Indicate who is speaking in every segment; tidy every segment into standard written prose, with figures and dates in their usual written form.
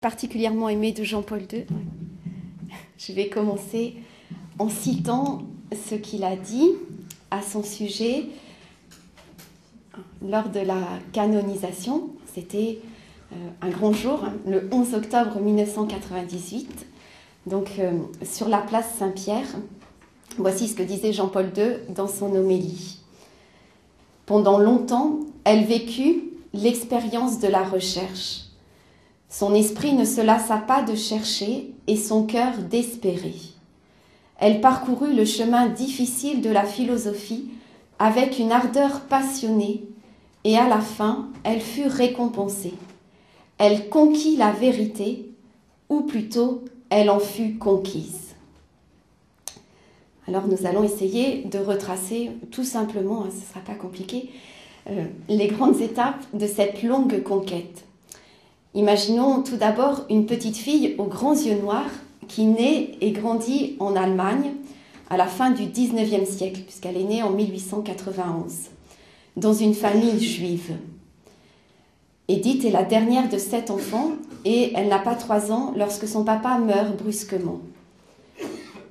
Speaker 1: particulièrement aimé de Jean-Paul II. Je vais commencer en citant ce qu'il a dit à son sujet lors de la canonisation. C'était un grand jour, le 11 octobre 1998, donc sur la place Saint-Pierre. Voici ce que disait Jean-Paul II dans son homélie. Pendant longtemps, elle vécut l'expérience de la recherche. Son esprit ne se lassa pas de chercher et son cœur d'espérer. Elle parcourut le chemin difficile de la philosophie avec une ardeur passionnée et à la fin, elle fut récompensée. Elle conquit la vérité, ou plutôt, elle en fut conquise. Alors nous allons essayer de retracer tout simplement, ce ne sera pas compliqué, les grandes étapes de cette longue conquête. Imaginons tout d'abord une petite fille aux grands yeux noirs qui naît et grandit en Allemagne à la fin du 19e siècle, puisqu'elle est née en 1891, dans une famille juive. Edith est la dernière de 7 enfants et elle n'a pas 3 ans lorsque son papa meurt brusquement.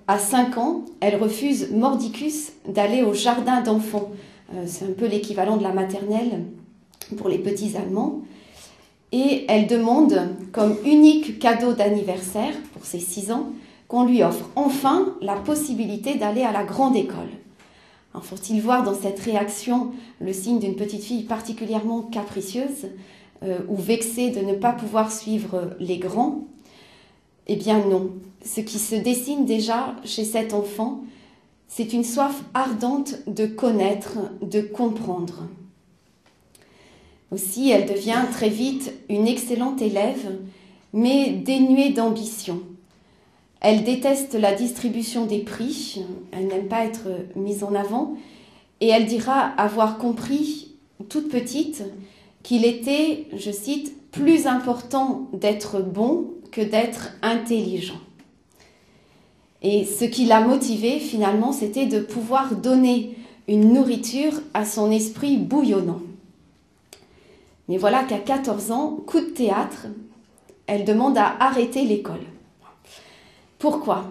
Speaker 1: À 5 ans, elle refuse mordicus d'aller au jardin d'enfants. C'est un peu l'équivalent de la maternelle pour les petits Allemands. Et elle demande, comme unique cadeau d'anniversaire pour ses 6 ans, qu'on lui offre enfin la possibilité d'aller à la grande école. Alors, faut-il voir dans cette réaction le signe d'une petite fille particulièrement capricieuse ou vexée de ne pas pouvoir suivre les grands? Eh bien non. Ce qui se dessine déjà chez cet enfant, c'est une soif ardente de connaître, de comprendre. Aussi, elle devient très vite une excellente élève, mais dénuée d'ambition. Elle déteste la distribution des prix, elle n'aime pas être mise en avant, et elle dira avoir compris, toute petite, qu'il était, je cite, « plus important d'être bon que d'être intelligent ». Et ce qui l'a motivée, finalement, c'était de pouvoir donner une nourriture à son esprit bouillonnant. Mais voilà qu'à 14 ans, coup de théâtre, elle demande à arrêter l'école. Pourquoi ?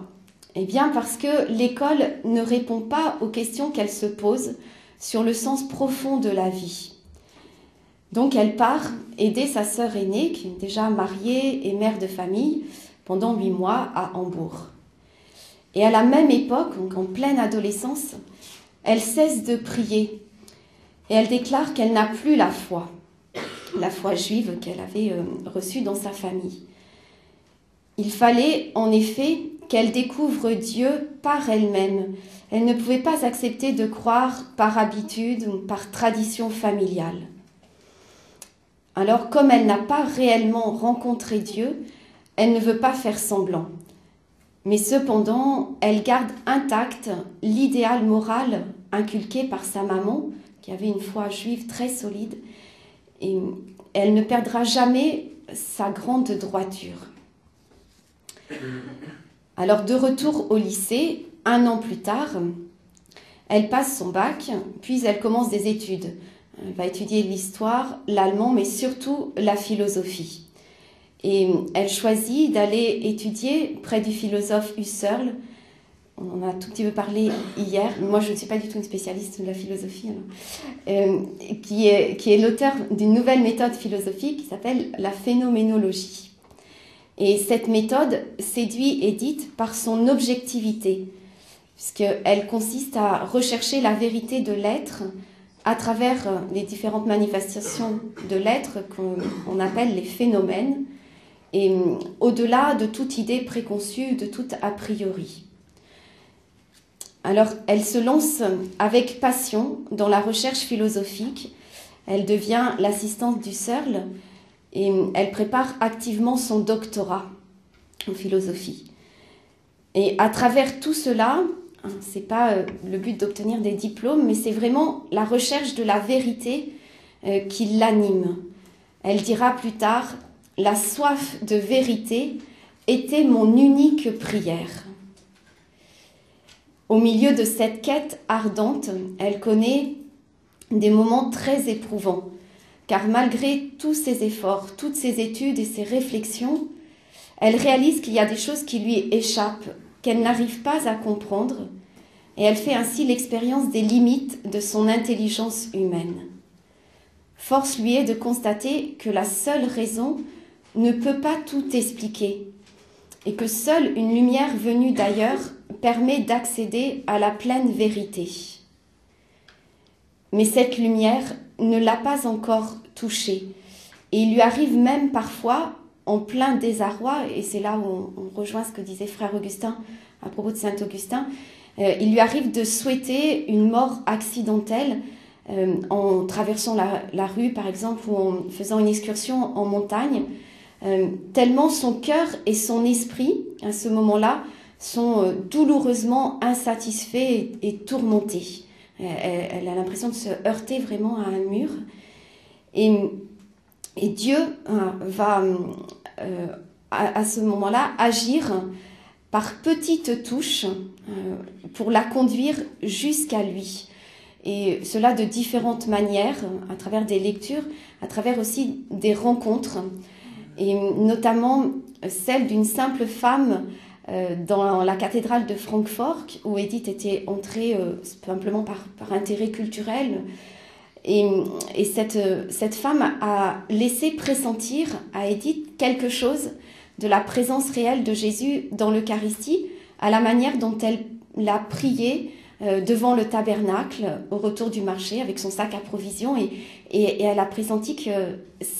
Speaker 1: Eh bien parce que l'école ne répond pas aux questions qu'elle se pose sur le sens profond de la vie. Donc elle part aider sa sœur aînée, qui est déjà mariée et mère de famille, pendant 8 mois à Hambourg. Et à la même époque, donc en pleine adolescence, elle cesse de prier et elle déclare qu'elle n'a plus la foi juive qu'elle avait reçue dans sa famille. Il fallait en effet qu'elle découvre Dieu par elle-même. Elle ne pouvait pas accepter de croire par habitude ou par tradition familiale. Alors, comme elle n'a pas réellement rencontré Dieu, elle ne veut pas faire semblant. Mais cependant, elle garde intact l'idéal moral inculqué par sa maman, qui avait une foi juive très solide, et elle ne perdra jamais sa grande droiture. Alors, de retour au lycée, 1 an plus tard, elle passe son bac, puis elle commence des études. Elle va étudier l'histoire, l'allemand, mais surtout la philosophie. Et elle choisit d'aller étudier près du philosophe Husserl. On en a tout petit peu parlé hier. Moi, je ne suis pas du tout une spécialiste de la philosophie, qui est l'auteur d'une nouvelle méthode philosophique qui s'appelle la phénoménologie. Et cette méthode séduit Edith par son objectivité, puisqu'elle consiste à rechercher la vérité de l'être à travers les différentes manifestations de l'être qu'on appelle les phénomènes, et au-delà de toute idée préconçue, de tout a priori. Alors, elle se lance avec passion dans la recherche philosophique. Elle devient l'assistante d'Husserl et elle prépare activement son doctorat en philosophie. Et à travers tout cela, c'est pas le but d'obtenir des diplômes, mais c'est vraiment la recherche de la vérité qui l'anime. Elle dira plus tard « La soif de vérité était mon unique prière ». Au milieu de cette quête ardente, elle connaît des moments très éprouvants, car malgré tous ses efforts, toutes ses études et ses réflexions, Elle réalise qu'il y a des choses qui lui échappent, qu'elle n'arrive pas à comprendre, et elle fait ainsi l'expérience des limites de son intelligence humaine. Force lui est de constater que la seule raison ne peut pas tout expliquer, et que seule une lumière venue d'ailleurs permet d'accéder à la pleine vérité. Mais cette lumière ne l'a pas encore touchée, et il lui arrive même parfois, en plein désarroi, et c'est là où on rejoint ce que disait frère Augustin à propos de saint Augustin, il lui arrive de souhaiter une mort accidentelle en traversant la rue par exemple, ou en faisant une excursion en montagne, tellement son cœur et son esprit à ce moment-là sont douloureusement insatisfaits et tourmentés. Elle a l'impression de se heurter vraiment à un mur, et Dieu va à ce moment-là agir par petites touches pour la conduire jusqu'à lui. Et cela de différentes manières, à travers des lectures, à travers aussi des rencontres, et notamment celle d'une simple femme dans la cathédrale de Francfort, où Edith était entrée simplement par intérêt culturel. Et cette femme a laissé pressentir à Edith quelque chose de la présence réelle de Jésus dans l'Eucharistie, à la manière dont elle l'a prié devant le tabernacle au retour du marché avec son sac à provisions, et elle a pressenti qu'il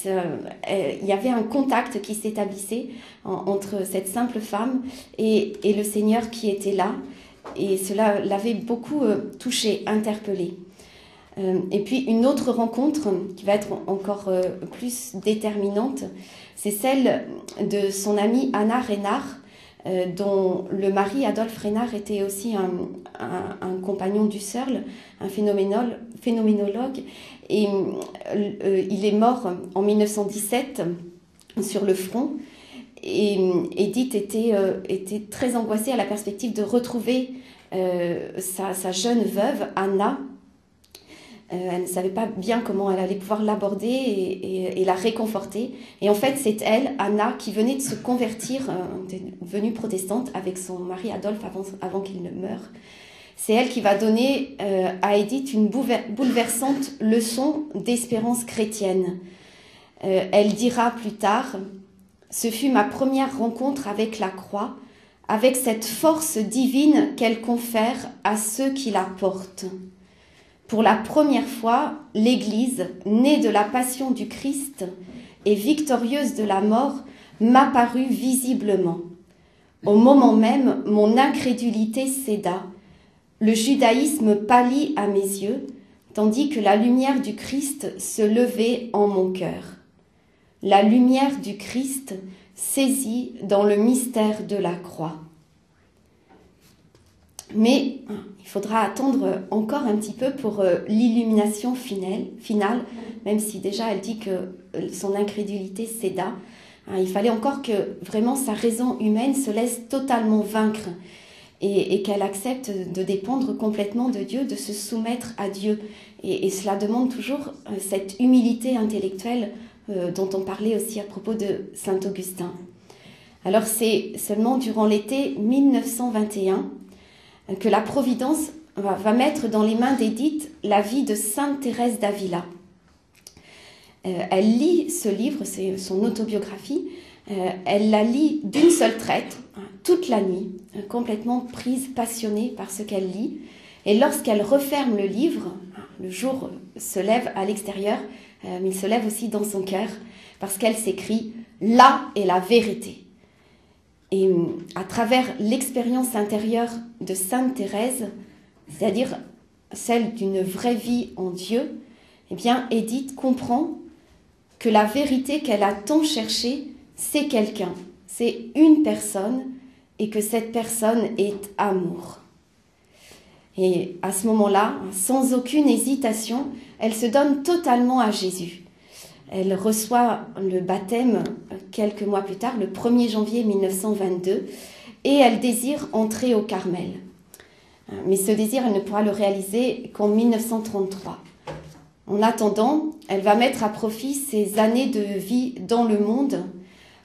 Speaker 1: y avait un contact qui s'établissait entre cette simple femme et le Seigneur qui était là, et cela l'avait beaucoup touchée, interpellée. Et puis une autre rencontre qui va être encore plus déterminante, c'est celle de son amie Anna Reinhardt, dont le mari Adolphe Reinhardt était aussi un compagnon du Searle, un phénoménologue, et il est mort en 1917 sur le front. Et Edith était très angoissée à la perspective de retrouver sa jeune veuve Anna. Elle ne savait pas bien comment elle allait pouvoir l'aborder et la réconforter. Et en fait, c'est elle, Anna, qui venait de se convertir, devenue protestante avec son mari Adolphe avant qu'il ne meure. C'est elle qui va donner à Edith une bouleversante leçon d'espérance chrétienne. Elle dira plus tard « Ce fut ma première rencontre avec la croix, avec cette force divine qu'elle confère à ceux qui la portent. » Pour la première fois, l'Église, née de la passion du Christ et victorieuse de la mort, m'apparut visiblement. Au moment même, mon incrédulité céda. Le judaïsme pâlit à mes yeux, tandis que la lumière du Christ se levait en mon cœur. La lumière du Christ saisie dans le mystère de la croix. Mais il faudra attendre encore un petit peu pour l'illumination finale, même si déjà elle dit que son incrédulité céda. Il fallait encore que vraiment sa raison humaine se laisse totalement vaincre et qu'elle accepte de dépendre complètement de Dieu, de se soumettre à Dieu. Et cela demande toujours cette humilité intellectuelle dont on parlait aussi à propos de saint Augustin. Alors c'est seulement durant l'été 1921 que la Providence va mettre dans les mains d'Édith la vie de sainte Thérèse d'Avila. Elle lit ce livre, c'est son autobiographie, elle la lit d'une seule traite, toute la nuit, complètement prise, passionnée par ce qu'elle lit. Et lorsqu'elle referme le livre, le jour se lève à l'extérieur, mais il se lève aussi dans son cœur, parce qu'elle s'écrit « Là est la vérité ». Et à travers l'expérience intérieure de sainte Thérèse, c'est-à-dire celle d'une vraie vie en Dieu, eh bien Édith comprend que la vérité qu'elle a tant cherchée, c'est quelqu'un, c'est une personne, et que cette personne est amour. Et à ce moment-là, sans aucune hésitation, elle se donne totalement à Jésus. Elle reçoit le baptême quelques mois plus tard, le 1er janvier 1922, et elle désire entrer au Carmel. Mais ce désir, elle ne pourra le réaliser qu'en 1933. En attendant, elle va mettre à profit ses années de vie dans le monde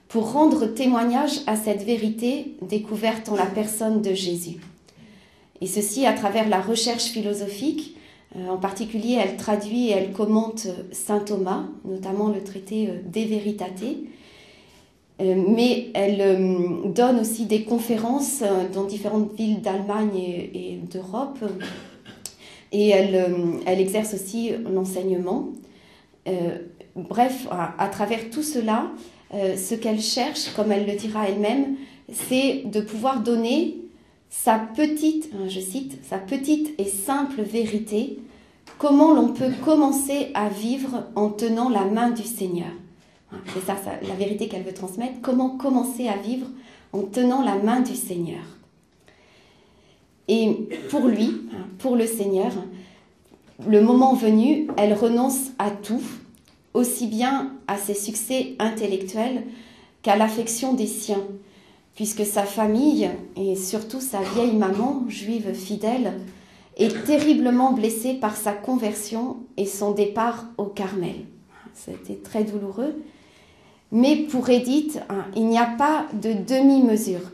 Speaker 1: pour rendre témoignage à cette vérité découverte en la personne de Jésus. Et ceci à travers la recherche philosophique. En particulier, elle traduit et elle commente saint Thomas, notamment le traité De Veritate. Mais elle donne aussi des conférences dans différentes villes d'Allemagne et d'Europe. Et elle exerce aussi l'enseignement. Bref, à travers tout cela, ce qu'elle cherche, comme elle le dira elle-même, c'est de pouvoir donner sa petite, je cite, sa petite et simple vérité, comment l'on peut commencer à vivre en tenant la main du Seigneur. C'est ça, la vérité qu'elle veut transmettre, comment commencer à vivre en tenant la main du Seigneur. Et pour lui, pour le Seigneur, le moment venu, elle renonce à tout, aussi bien à ses succès intellectuels qu'à l'affection des siens, puisque sa famille, et surtout sa vieille maman, juive fidèle, est terriblement blessée par sa conversion et son départ au Carmel. C'était très douloureux. Mais pour Édith, il n'y a pas de demi-mesure.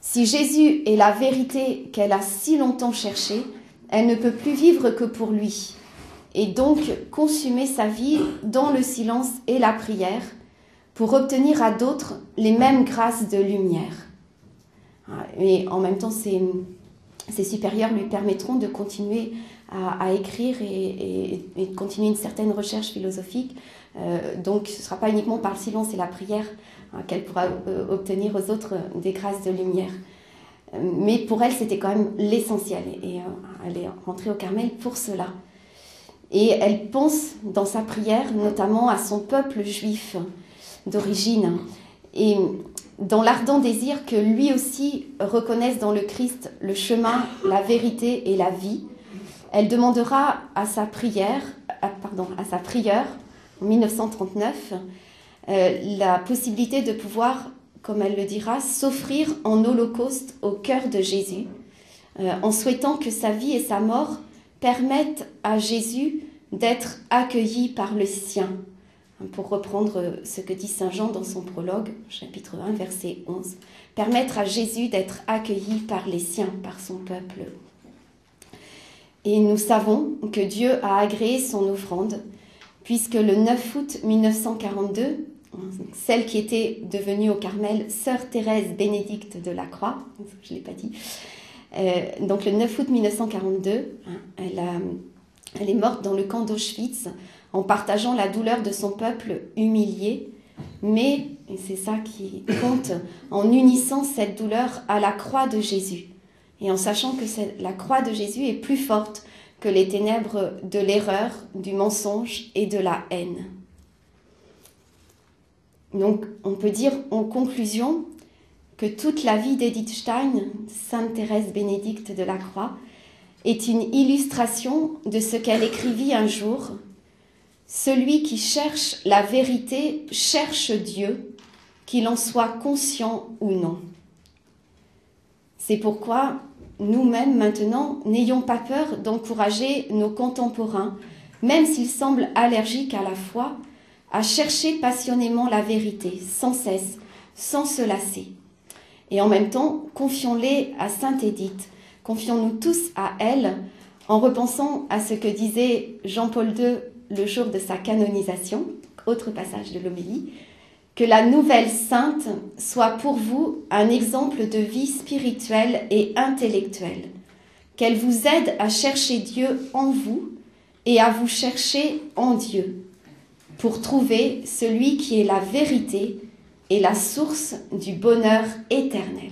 Speaker 1: Si Jésus est la vérité qu'elle a si longtemps cherchée, elle ne peut plus vivre que pour lui, et donc consumer sa vie dans le silence et la prière pour obtenir à d'autres les mêmes grâces de lumière. Et en même temps, ses supérieurs lui permettront de continuer à écrire et de continuer une certaine recherche philosophique. Donc ce ne sera pas uniquement par le silence et la prière qu'elle pourra obtenir aux autres des grâces de lumière. Mais pour elle, c'était quand même l'essentiel. Et elle est rentrée au Carmel pour cela. Et elle pense dans sa prière notamment à son peuple juif d'origine. Et dans l'ardent désir que lui aussi reconnaisse dans le Christ le chemin, la vérité et la vie, elle demandera à sa prieure, en 1939, la possibilité de pouvoir, comme elle le dira, s'offrir en holocauste au cœur de Jésus, en souhaitant que sa vie et sa mort permettent à Jésus d'être accueilli par le sien. Pour reprendre ce que dit saint Jean dans son prologue, chapitre 1, verset 11. Permettre à Jésus d'être accueilli par les siens, par son peuple. Et nous savons que Dieu a agréé son offrande, puisque le 9 août 1942, celle qui était devenue au Carmel sœur Thérèse Bénédicte de la Croix, je ne l'ai pas dit, donc le 9 août 1942, elle est morte dans le camp d'Auschwitz en partageant la douleur de son peuple humilié, mais, et c'est ça qui compte, en unissant cette douleur à la croix de Jésus, et en sachant que la croix de Jésus est plus forte que les ténèbres de l'erreur, du mensonge et de la haine. Donc, on peut dire en conclusion que toute la vie d'Edith Stein, Sainte Thérèse Bénédicte de la Croix, est une illustration de ce qu'elle écrivit un jour. Celui qui cherche la vérité cherche Dieu, qu'il en soit conscient ou non. C'est pourquoi nous-mêmes maintenant, n'ayons pas peur d'encourager nos contemporains, même s'ils semblent allergiques à la foi, à chercher passionnément la vérité, sans cesse, sans se lasser. Et en même temps, confions-les à Sainte Édith, confions-nous tous à elle, en repensant à ce que disait Jean-Paul II le jour de sa canonisation, autre passage de l'homélie, que la nouvelle sainte soit pour vous un exemple de vie spirituelle et intellectuelle, qu'elle vous aide à chercher Dieu en vous et à vous chercher en Dieu, pour trouver celui qui est la vérité et la source du bonheur éternel.